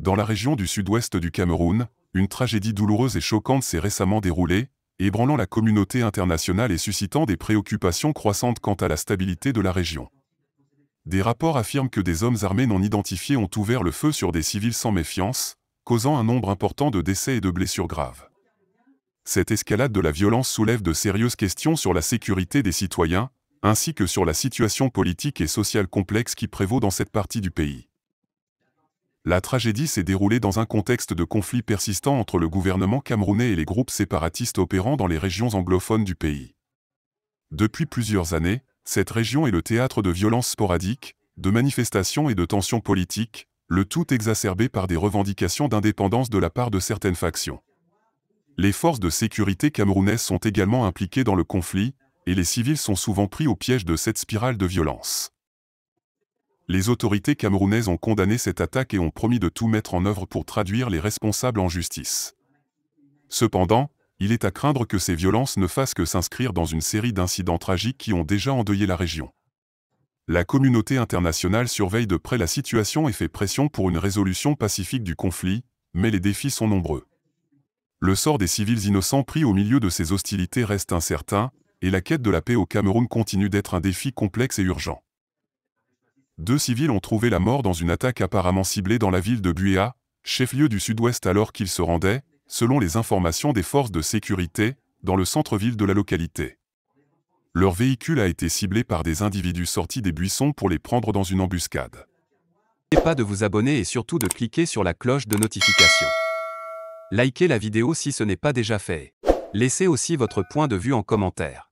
Dans la région du sud-ouest du Cameroun, une tragédie douloureuse et choquante s'est récemment déroulée, ébranlant la communauté internationale et suscitant des préoccupations croissantes quant à la stabilité de la région. Des rapports affirment que des hommes armés non identifiés ont ouvert le feu sur des civils sans méfiance, causant un nombre important de décès et de blessures graves. Cette escalade de la violence soulève de sérieuses questions sur la sécurité des citoyens, ainsi que sur la situation politique et sociale complexe qui prévaut dans cette partie du pays. La tragédie s'est déroulée dans un contexte de conflit persistant entre le gouvernement camerounais et les groupes séparatistes opérant dans les régions anglophones du pays. Depuis plusieurs années, cette région est le théâtre de violences sporadiques, de manifestations et de tensions politiques, le tout exacerbé par des revendications d'indépendance de la part de certaines factions. Les forces de sécurité camerounaises sont également impliquées dans le conflit, et les civils sont souvent pris au piège de cette spirale de violence. Les autorités camerounaises ont condamné cette attaque et ont promis de tout mettre en œuvre pour traduire les responsables en justice. Cependant, il est à craindre que ces violences ne fassent que s'inscrire dans une série d'incidents tragiques qui ont déjà endeuillé la région. La communauté internationale surveille de près la situation et fait pression pour une résolution pacifique du conflit, mais les défis sont nombreux. Le sort des civils innocents pris au milieu de ces hostilités reste incertain, et la quête de la paix au Cameroun continue d'être un défi complexe et urgent. 2 civils ont trouvé la mort dans une attaque apparemment ciblée dans la ville de Buéa, chef-lieu du sud-ouest alors qu'ils se rendaient, selon les informations des forces de sécurité, dans le centre-ville de la localité. Leur véhicule a été ciblé par des individus sortis des buissons pour les prendre dans une embuscade. N'oubliez pas de vous abonner et surtout de cliquer sur la cloche de notification. Likez la vidéo si ce n'est pas déjà fait. Laissez aussi votre point de vue en commentaire.